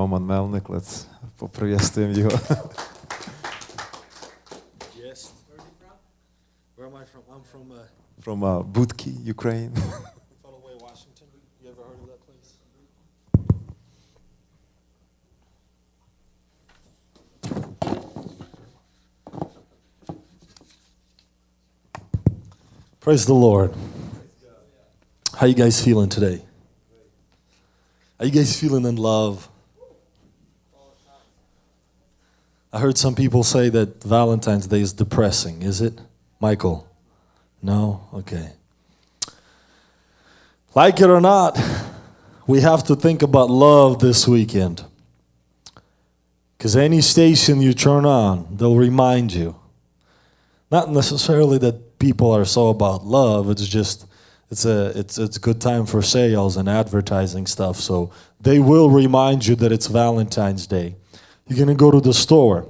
Melnik, let's поприветствуем его. Yes. Where are you from? Where am I from? I'm from From Budki, Ukraine. Far away, Washington. You ever heard of that place? Praise the Lord. How you guys feeling today? Are you guys feeling in love? I heard some people say that Valentine's Day is depressing. Is it, Michael? No? Okay. Like it or not, we have to think about love this weekend. Because any station you turn on, they'll remind you. Not necessarily that people are so about love, it's just it's a good time for sales and advertising stuff. So they will remind you that it's Valentine's Day. You're going to go to the store.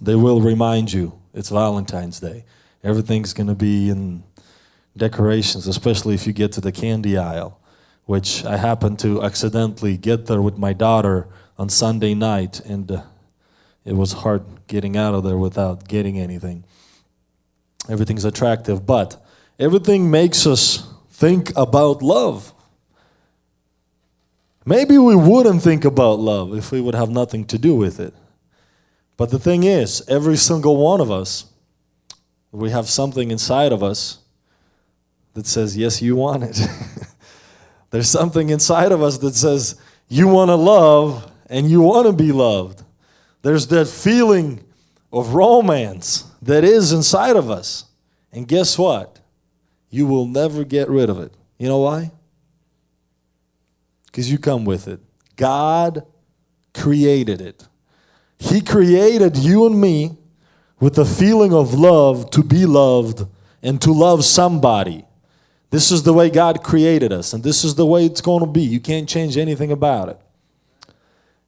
They will remind you it's Valentine's Day. Everything's going to be in decorations, especially if you get to the candy aisle, which I happened to accidentally get there with my daughter on Sunday night, and it was hard getting out of there without getting anything. Everything's attractive, but everything makes us think about love. Maybe we wouldn't think about love if we would have nothing to do with it. But the thing is, every single one of us, we have something inside of us that says, yes, you want it. There's something inside of us that says, you want to love and you want to be loved. There's that feeling of romance that is inside of us. And guess what? You will never get rid of it. You know why? Because you come with it. God created it. He created you and me with the feeling of love, to be loved and to love somebody. This is the way God created us, and this is the way it's going to be. You can't change anything about it.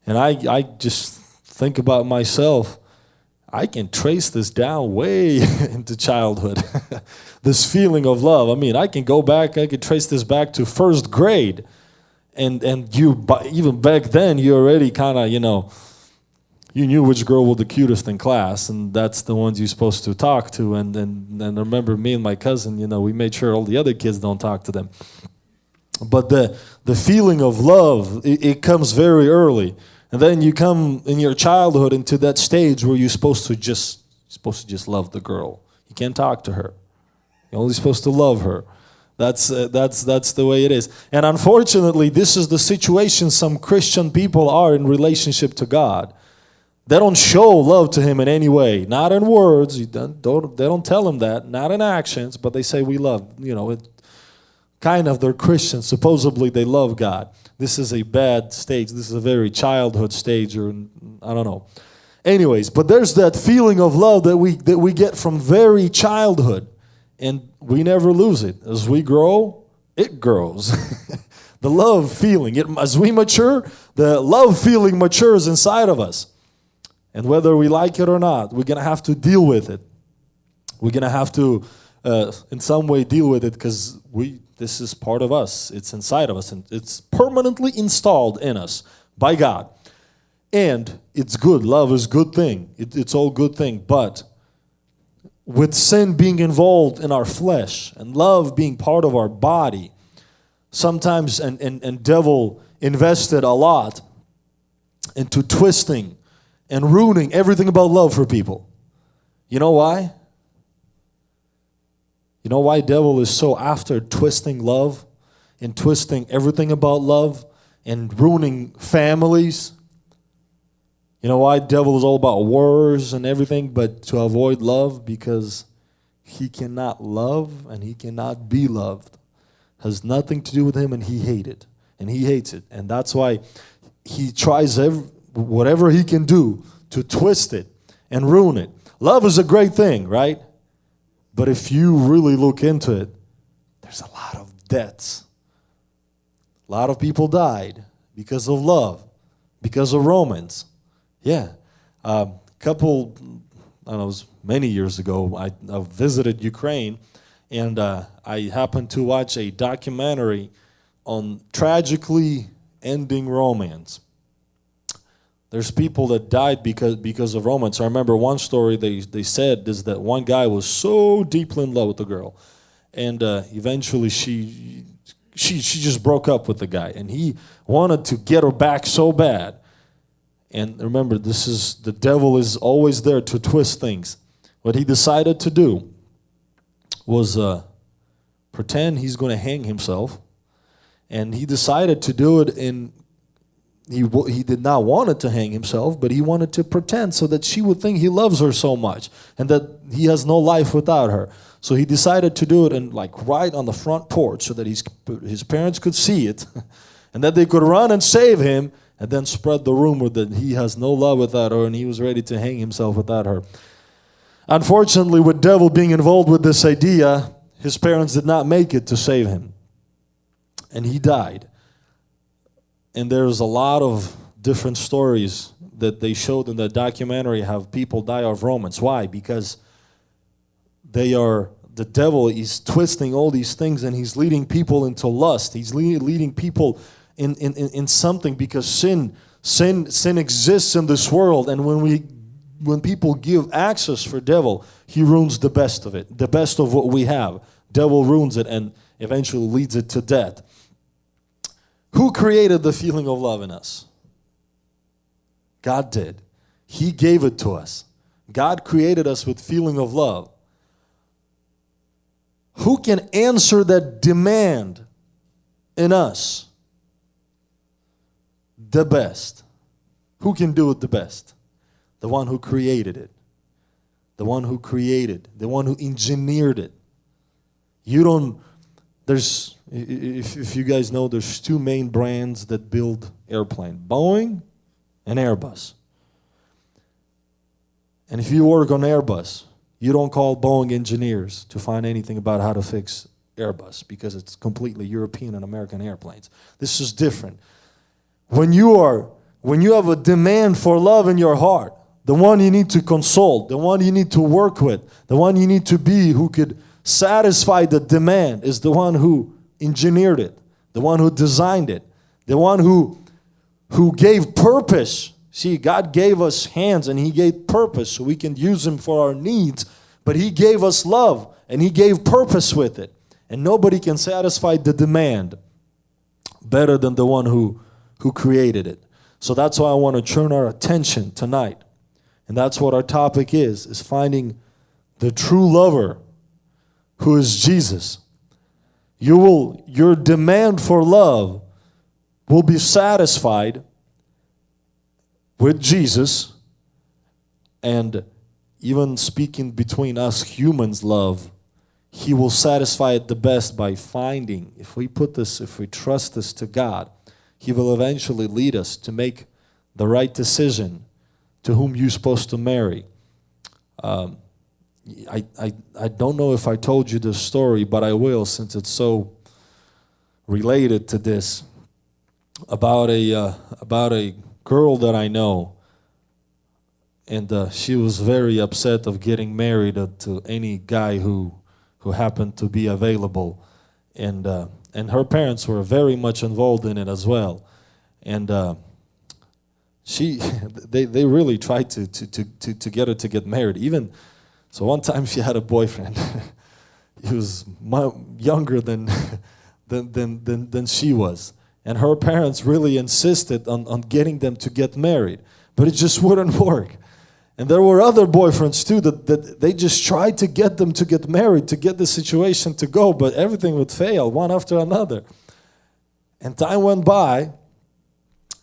And I just think about myself. I can trace this down way into childhood. This feeling of love. I mean, I can go back, I could trace this back to first grade. And you, even back then, you already kind of, you knew which girl was the cutest in class, and that's the ones you're supposed to talk to. And I remember me and my cousin, we made sure all the other kids don't talk to them. But the feeling of love, it comes very early. And then you come in your childhood into that stage where you're supposed to just love the girl. You can't talk to her. You're only supposed to love her. That's the way it is. And unfortunately, this is the situation some Christian people are in relationship to God. They don't show love to Him in any way. Not in words. They don't tell Him that. Not in actions. But they say we love. They're Christians. Supposedly they love God. This is a bad stage. This is a very childhood stage, or I don't know. Anyways, but there's that feeling of love that we get from very childhood. And we never lose it. As we grow, it grows. The love feeling. As we mature, the love feeling matures inside of us. And whether we like it or not, we're going to have to deal with it. We're going to have to, in some way, deal with it because this is part of us. It's inside of us. And it's permanently installed in us by God. And it's good. Love is a good thing. It's all good thing. But with sin being involved in our flesh and love being part of our body, sometimes and devil invested a lot into twisting and ruining everything about love for people. You know why? You know why devil is so after twisting love and twisting everything about love and ruining families? You know why devil is all about wars and everything but to avoid love? Because he cannot love and he cannot be loved. Has nothing to do with him, and he hates it. And he hates it. And that's why he tries whatever he can do to twist it and ruin it. Love is a great thing, right? But if you really look into it, there's a lot of deaths. A lot of people died because of love, because of romance. Yeah. I don't know, it was many years ago, I visited Ukraine, and I happened to watch a documentary on tragically ending romance. There's people that died because of romance. I remember one story they said is that one guy was so deeply in love with the girl, and eventually she just broke up with the guy, and he wanted to get her back so bad. And remember, the devil is always there to twist things. What he decided to do was pretend he's going to hang himself, and he decided to do it in. He did not want it to hang himself, but he wanted to pretend so that she would think he loves her so much and that he has no life without her. So he decided to do it in, like, right on the front porch so that his parents could see it and that they could run and save him, and then spread the rumor that he has no love without her and he was ready to hang himself without her. Unfortunately, with devil being involved with this idea, his parents did not make it to save him, and he died. And there's a lot of different stories that they showed in the documentary how people die of romance. Why? Because the devil is twisting all these things, and he's leading people into lust. He's leading people in something, because sin exists in this world, and when people give access for devil, he ruins the best of it, the best of what we have. Devil ruins it and eventually leads it to death. Who created the feeling of love in us? God did. He gave it to us. God created us with feeling of love. Who can answer that demand in us the best? Who can do it the best? The one who created it. The one who created, the one who engineered it. If you guys know, there's two main brands that build airplane, Boeing and Airbus. And if you work on Airbus, you don't call Boeing engineers to find anything about how to fix Airbus, because it's completely European and American airplanes. This is different. When you have a demand for love in your heart, the one you need to consult, the one you need to work with, the one you need to be who could satisfy the demand is the one who engineered it, the one who designed it, the one who gave purpose. See, God gave us hands and He gave purpose so we can use them for our needs, but He gave us love and He gave purpose with it. And nobody can satisfy the demand better than the one who created it. So that's why I want to turn our attention tonight. And that's what our topic is finding the true lover, who is Jesus. Your demand for love will be satisfied with Jesus. And even speaking between us humans, love, He will satisfy it the best by finding, if we trust this to God, He will eventually lead us to make the right decision to whom you're supposed to marry. I don't know if I told you this story, but I will, since it's so related to this, about a girl that I know, and she was very upset of getting married to any guy who happened to be available, and her parents were very much involved in it as well, and they really tried to get her to get married. Even so, one time she had a boyfriend. He was younger than she was, and her parents really insisted on getting them to get married, but it just wouldn't work. And there were other boyfriends too that they just tried to get them to get married, to get the situation to go, but everything would fail one after another. And time went by.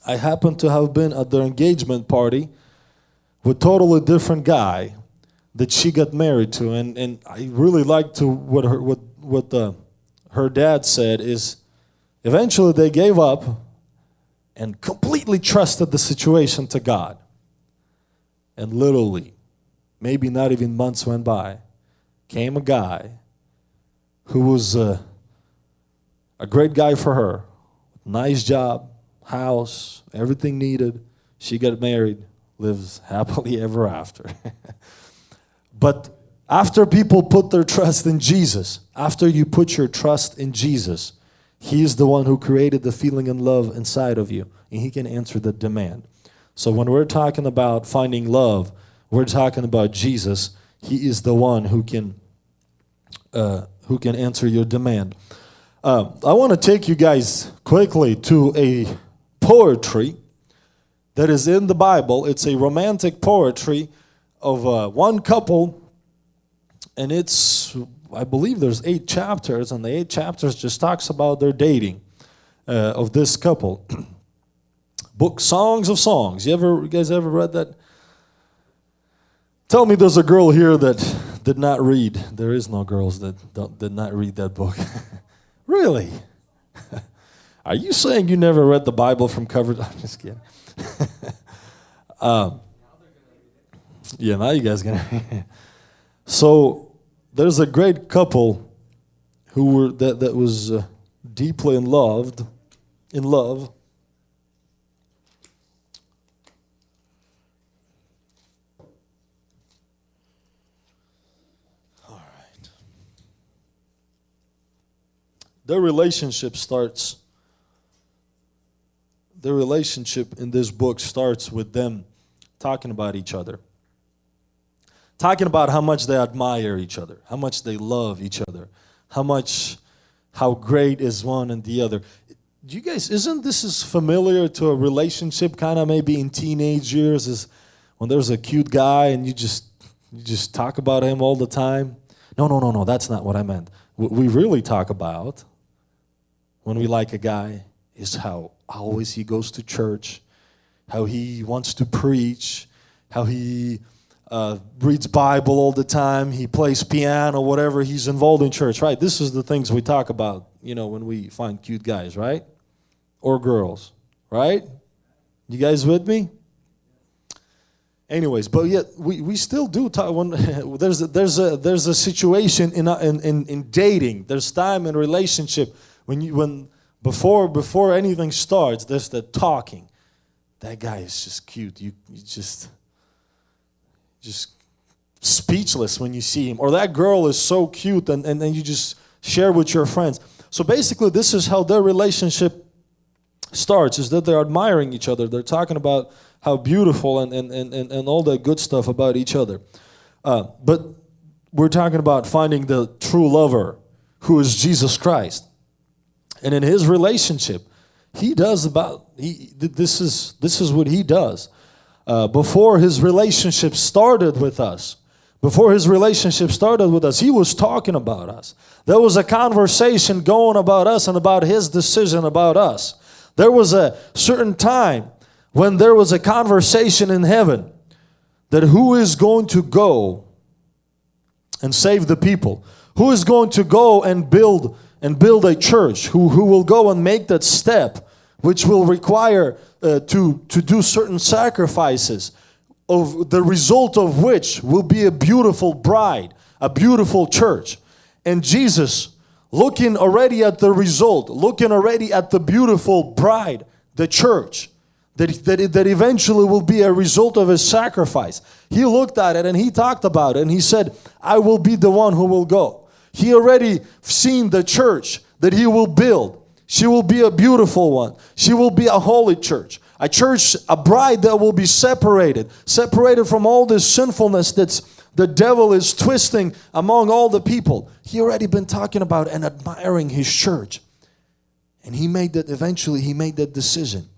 I happened to have been at their engagement party with a totally different guy that she got married to, and I really liked what her dad said is eventually they gave up and completely trusted the situation to God. And literally, maybe not even months went by, came a guy who was a great guy for her, nice job, house, everything needed. She got married, lives happily ever after. But after people put their trust in Jesus, after you put your trust in Jesus, He is the one who created the feeling and love inside of you, and He can answer the demand. So when we're talking about finding love, we're talking about Jesus. He is the one who can answer your demand. I want to take you guys quickly to a poetry that is in the Bible. It's a romantic poetry of one couple, and I believe there's 8 chapters, and the 8 chapters just talks about their dating of this couple. Book Songs of Songs. You guys ever read that? Tell me there's a girl here that did not read. There is no girls that did not read that book. Really? Are you saying you never read the Bible from cover to... I'm just kidding. Yeah, now you guys gonna... So there's a great couple who were that was deeply in love. Their relationship in this book starts with them talking about each other. Talking about how much they admire each other, how much they love each other, how great is one and the other. You guys, isn't this as familiar to a relationship kind of maybe in teenage years as when there's a cute guy and you just talk about him all the time? No, that's not what I meant. What we really talk about when we like a guy is how always he goes to church, how he wants to preach, how he reads Bible all the time, he plays piano, whatever, he's involved in church, right? This is the things we talk about, when we find cute guys, right? Or girls, right? You guys with me? Anyways, but yet we still do talk. When there's a situation in dating, there's time in relationship when before anything starts, there's the talking. That guy is just cute. You just speechless when you see him. Or that girl is so cute, and you just share with your friends. So basically, this is how their relationship starts, is that they're admiring each other. They're talking about how beautiful and all that good stuff about each other. But we're talking about finding the true lover, who is Jesus Christ. And in his relationship, this is what he does. Before his relationship started with us, he was talking about us. There was a conversation going about us and about his decision about us. There was a certain time when there was a conversation in heaven that who is going to go and save the people? Who is going to go and build a church? Who will go and make that step, which will require to do certain sacrifices, of the result of which will be a beautiful bride, a beautiful church. And Jesus, looking already at the result, looking already at the beautiful bride, the church, that eventually will be a result of his sacrifice. He looked at it and he talked about it and he said, I will be the one who will go. He already seen the church that he will build. She will be a beautiful one. She will be a holy church. A church, a bride that will be separated from all this sinfulness that's the devil is twisting among all the people. He already been talking about and admiring his church. And eventually he made that decision.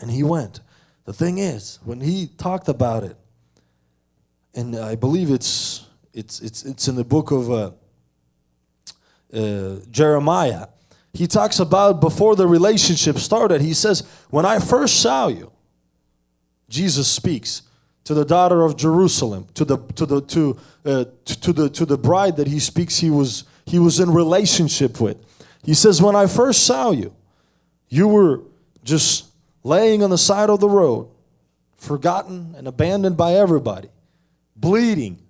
And he went. The thing is, when he talked about it, and I believe it's in the book of Jeremiah, he talks about before the relationship started. He says, when I first saw you, Jesus speaks to the daughter of Jerusalem, to the bride that he speaks he was in relationship with. He says, when I first saw you, you were just laying on the side of the road, forgotten and abandoned by everybody, bleeding.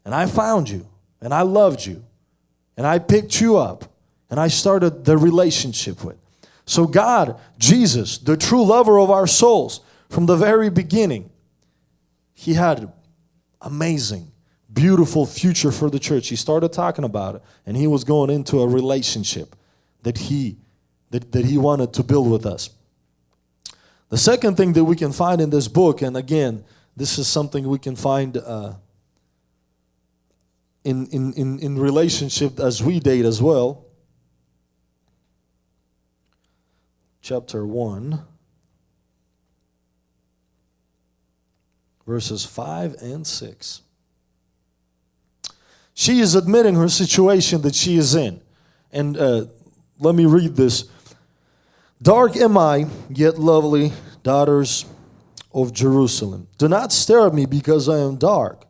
And I found you, and I loved you, and I picked you up, and I started the relationship with. So God, Jesus, the true lover of our souls, from the very beginning, he had amazing, beautiful future for the church. He started talking about it, and he was going into a relationship that he wanted to build with us. The second thing that we can find in this book, and again, this is something we can find in relationship as we date as well. Chapter 1, verses 5 and 6. She is admitting her situation that she is in. And let me read this. Dark am I, yet lovely, daughters of Jerusalem. Do not stare at me because I am dark,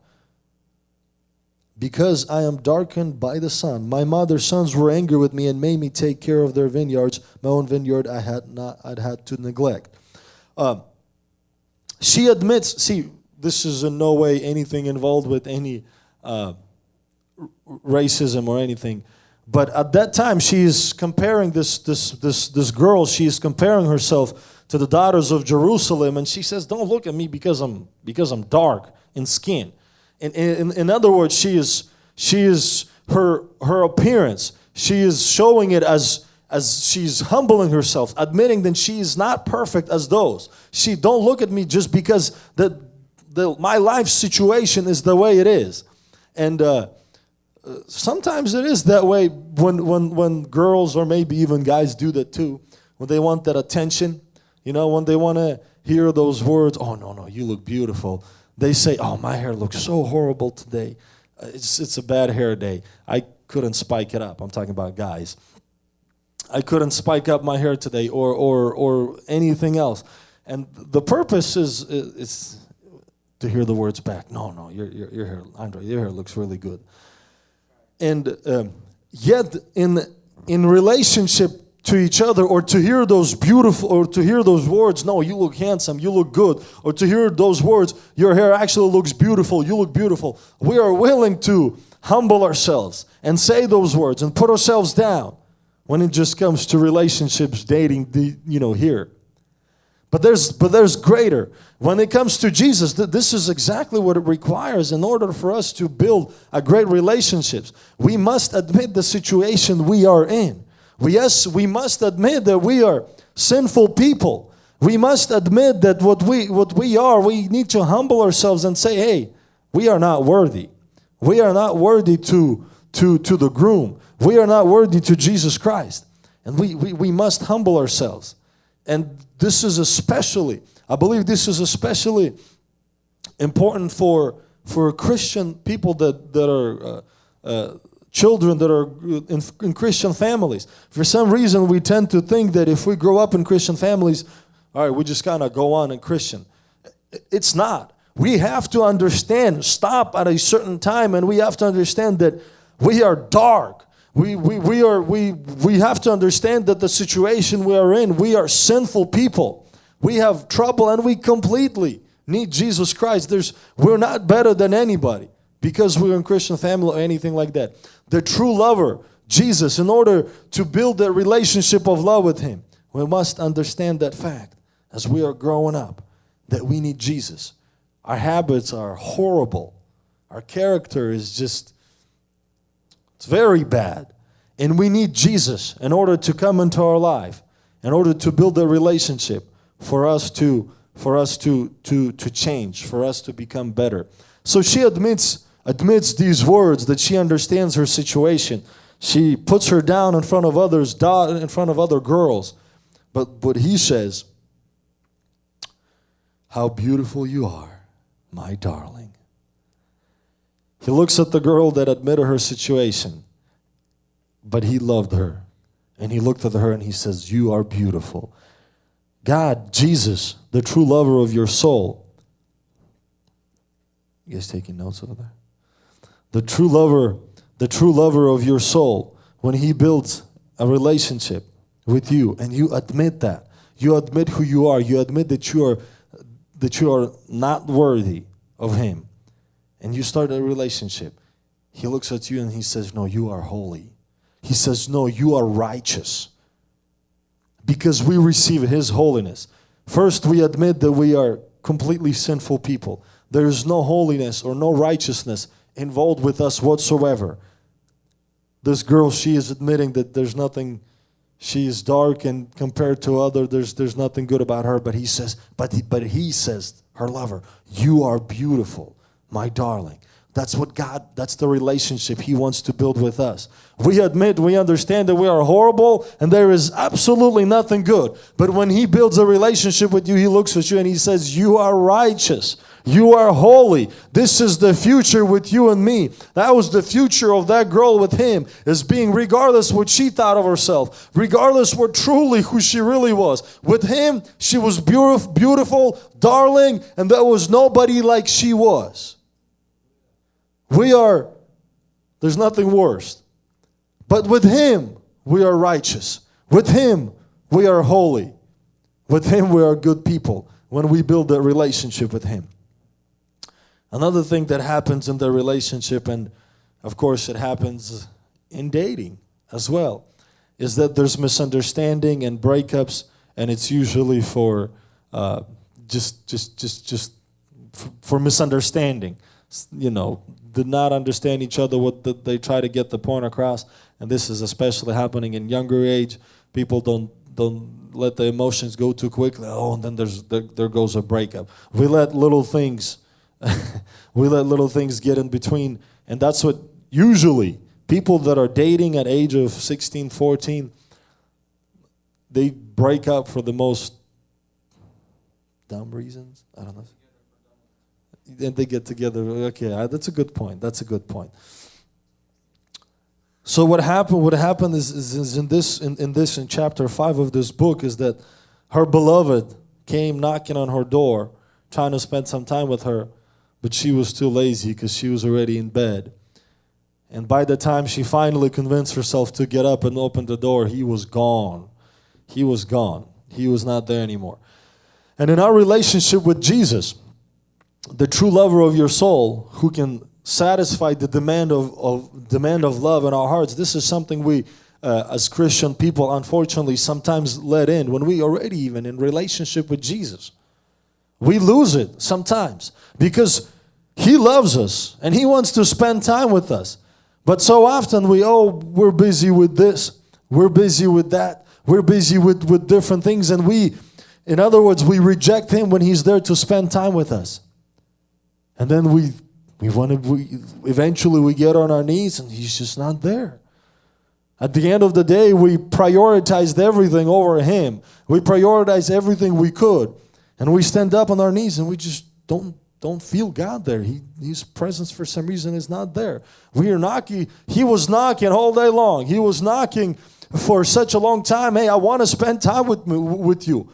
because I am darkened by the sun. My mother's sons were angry with me and made me take care of their vineyards. My own vineyard I'd had to neglect. She admits, see, this is in no way anything involved with any racism or anything. But at that time, she is comparing this girl. She is comparing herself to the daughters of Jerusalem, and she says, "Don't look at me because I'm dark in skin." In other words, she is her appearance. She is showing it as she's humbling herself, admitting that she is not perfect as those. She don't look at me just because my life situation is the way it is, and. Sometimes it is that way when girls or maybe even guys do that too. When they want that attention, when they want to hear those words, "Oh, no, you look beautiful." They say, "Oh, my hair looks so horrible today. It's a bad hair day. I couldn't spike it up." I'm talking about guys. "I couldn't spike up my hair today," or anything else. And the purpose is to hear the words back. No, your hair, Andre, your hair looks really good. And yet, in relationship to each other, or to hear those beautiful, or to hear those words, "No, you look handsome, you look good," or to hear those words, "Your hair actually looks beautiful, you look beautiful," we are willing to humble ourselves and say those words and put ourselves down when it just comes to relationships, dating, here. But there's greater. When it comes to Jesus, this is exactly what it requires in order for us to build a great relationships. We must admit the situation we are in. We must admit that we are sinful people. We must admit that what we are, we need to humble ourselves and say, "Hey, we are not worthy. We are not worthy to the groom. We are not worthy to Jesus Christ." And we must humble ourselves. And this is I believe this is especially important for Christian people that are children that are in Christian families. For some reason, we tend to think that if we grow up in Christian families, all right, we just kind of go on in Christian. It's not. We have to understand, stop at a certain time, and we have to understand that we are dark. We have to understand that the situation we are in, we are sinful people. We have trouble, and we completely need Jesus Christ. We're not better than anybody because we're in Christian family or anything like that. The true lover, Jesus, in order to build a relationship of love with Him, we must understand that fact as we are growing up, that we need Jesus. Our habits are horrible. Our character is it's very bad. And we need Jesus in order to come into our life, in order to build a relationship, for us to change, for us to become better. So she admits these words, that she understands her situation. She puts her down in front of others, in front of other girls. But he says, "How beautiful you are, my darling." He looks at the girl that admitted her situation, but he loved her. And he looked at her and he says, "You are beautiful." God, Jesus, the true lover of your soul. You guys taking notes over there? The true lover of your soul, when He builds a relationship with you and you admit that, you admit who you are, you admit that you are not worthy of Him, and you start a relationship, He looks at you and He says, "No, you are holy." He says, "No, you are righteous." Because we receive His holiness. First, we admit that we are completely sinful people. There is no holiness or no righteousness involved with us whatsoever. This girl, she is admitting that there's nothing She is dark, and compared to other, there's nothing good about her. But he says, but he says, her lover, you are beautiful, my darling. That's what God, that's the relationship He wants to build with us. We admit, we understand that we are horrible and there is absolutely nothing good. But when He builds a relationship with you, He looks at you and He says, you are righteous. You are holy. This is the future with you and me. That was the future of that girl with him, as being, regardless what she thought of herself, regardless what truly who she really was. With him, she was beautiful, darling, and there was nobody like she was. There's nothing worse. But with Him, we are righteous. With Him, we are holy. With Him, we are good people when we build a relationship with Him. Another thing that happens in the relationship, and of course it happens in dating as well, is that there's misunderstanding and breakups, and it's usually for just for misunderstanding. You know, did not understand each other, they try to get the point across, and this is especially happening in younger age. People don't let the emotions go too quickly. Oh, and then there goes a breakup. We let little things get in between, and that's what usually people that are dating at age of 16, 14, they break up for the most dumb reasons. I don't know. And they get together. Okay, that's a good point. That's a good point. So what happened is in chapter 5 of this book is that her beloved came knocking on her door, trying to spend some time with her, but she was too lazy because she was already in bed. And by the time she finally convinced herself to get up and open the door, he was gone. He was gone. He was not there anymore. And in our relationship with Jesus, the true lover of your soul, who can satisfy the demand of love in our hearts, this is something we, as Christian people, unfortunately sometimes let in when we already even in relationship with Jesus. We lose it sometimes because He loves us and He wants to spend time with us. But so often we're busy with this, we're busy with that, we're busy with different things, and in other words, we reject Him when He's there to spend time with us. And then we eventually get on our knees and He's just not there. At the end of the day, we prioritized everything over Him. We prioritized everything we could. And we stand up on our knees and we just don't feel God there. His presence for some reason is not there. We are knocking. He was knocking all day long. He was knocking for such a long time. Hey, I want to spend time with you.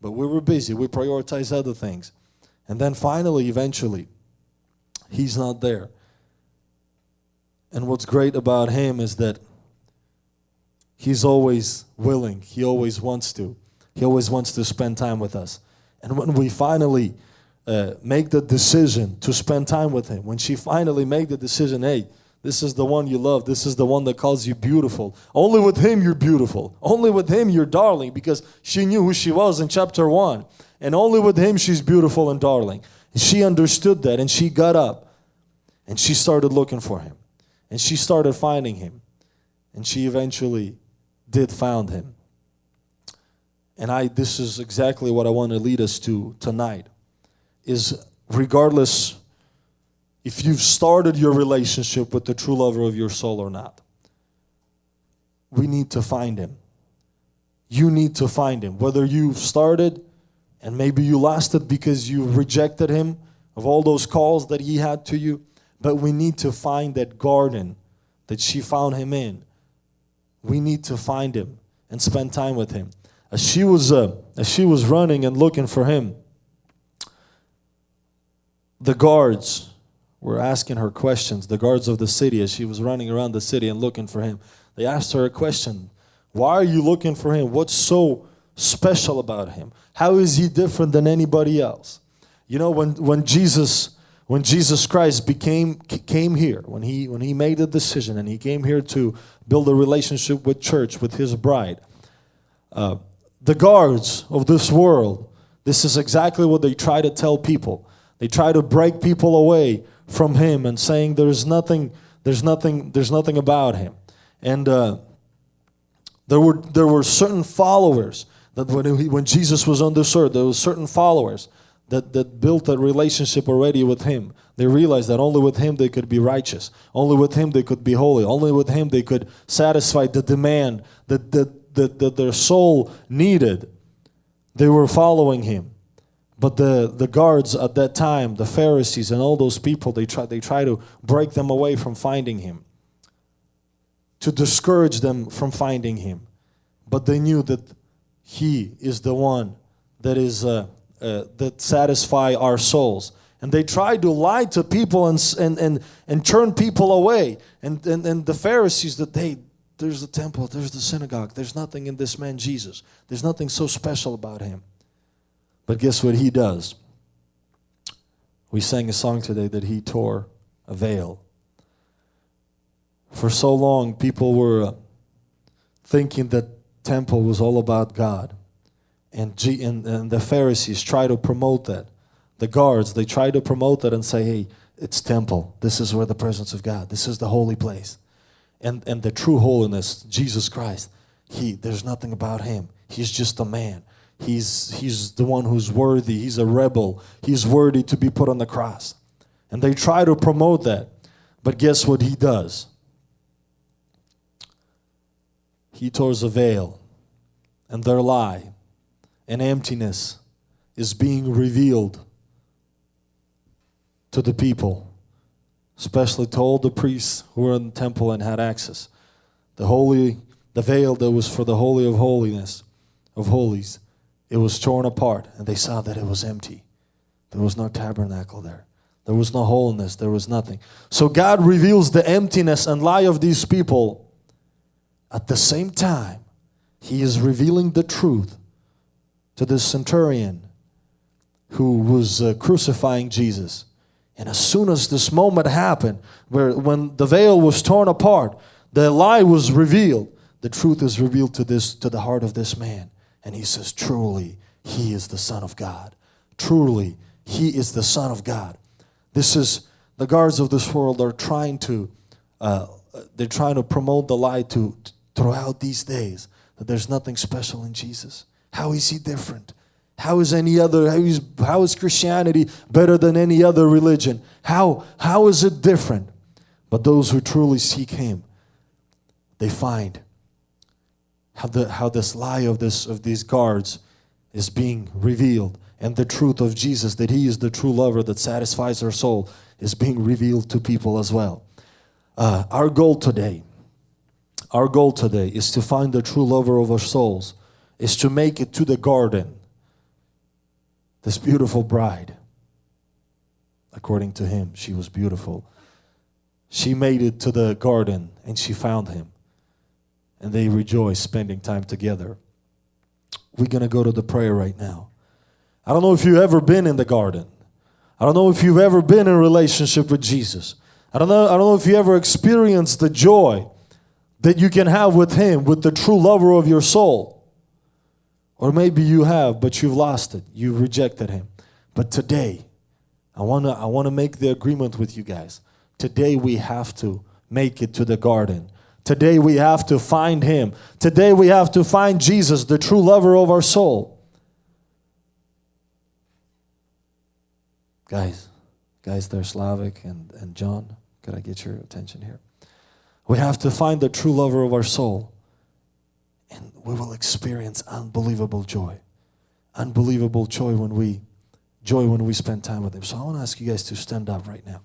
But we were busy. We prioritized other things. And then finally, eventually, He's not there. And what's great about Him is that He's always willing. He always wants to. He always wants to spend time with us. And when we finally make the decision to spend time with Him, when she finally made the decision, hey, this is the one you love. This is the one that calls you beautiful. Only with Him you're beautiful. Only with Him you're darling, because she knew who she was in chapter 1. And only with Him she's beautiful and darling. And she understood that, and she got up and she started looking for Him. And she started finding Him. And she eventually did find Him. And this is exactly what I want to lead us to tonight. Is regardless if you've started your relationship with the true lover of your soul or not, we need to find Him. You need to find Him. Whether you've started and maybe you lost it because you rejected Him of all those calls that He had to you, but we need to find that garden that she found Him in. We need to find Him and spend time with Him. As she was running and looking for Him, the guards were asking her questions. The guards of the city, as she was running around the city and looking for Him, they asked her a question. Why are you looking for Him? What's so special about Him? How is He different than anybody else? You know, when Jesus Christ came here, when he made a decision and He came here to build a relationship with church, with His bride, the guards of this world, this is exactly what they try to tell people. They try to break people away from Him and saying there's nothing about Him. And There were certain followers that when Jesus was on this earth, there were certain followers that built a relationship already with Him. They realized that only with Him they could be righteous. Only with Him they could be holy. Only with Him they could satisfy the demand that their soul needed. They were following Him. But the guards at that time, the Pharisees and all those people, they try to break them away from finding Him, to discourage them from finding Him. But they knew that He is the one that is that satisfy our souls. And they tried to lie to people and turn people away. And the Pharisees, that there's the temple, there's the synagogue, there's nothing in this man Jesus. There's nothing so special about Him. But guess what He does? We sang a song today that He tore a veil. For so long, people were thinking that temple was all about God. And the Pharisees try to promote that. The guards, they try to promote that and say, hey, it's temple. This is where the presence of God. This is the holy place. And the true holiness, Jesus Christ, there's nothing about Him. He's just a man. He's the one who's worthy. He's a rebel. He's worthy to be put on the cross. And they try to promote that. But guess what He does? He tears a veil, and their lie and emptiness is being revealed to the people, especially to all the priests who were in the temple and had access. The veil that was for the Holy of Holies, it was torn apart, and they saw that it was empty. There was no tabernacle there. There was no holiness. There was nothing. So God reveals the emptiness and lie of these people. At the same time, He is revealing the truth to this centurion who was crucifying Jesus. And as soon as this moment happened, when the veil was torn apart, the lie was revealed. The truth is revealed to the heart of this man. And he says, truly, He is the Son of God. Truly, He is the Son of God. This is, the guards of this world are trying to promote the lie throughout these days, that there's nothing special in Jesus. How is He different? How is Christianity better than any other religion? How is it different? But those who truly seek Him, they find how this lie of these guards is being revealed, and the truth of Jesus, that He is the true lover that satisfies our soul, is being revealed to people as well. Our goal today is to find the true lover of our souls, is to make it to the garden. This beautiful bride, according to Him, she was beautiful. She made it to the garden and she found Him. And they rejoiced spending time together. We're going to go to the prayer right now. I don't know if you've ever been in the garden. I don't know if you've ever been in a relationship with Jesus. I don't know if you ever experienced the joy that you can have with Him, with the true lover of your soul. Or maybe you have, but you've lost it. You've rejected Him. But today, I want to make the agreement with you guys. Today we have to make it to the garden. Today we have to find Him. Today we have to find Jesus, the true lover of our soul. Guys, there's Slavic and John. Could I get your attention here? We have to find the true lover of our soul. And we will experience unbelievable joy. Unbelievable joy when we spend time with Him. So I want to ask you guys to stand up right now.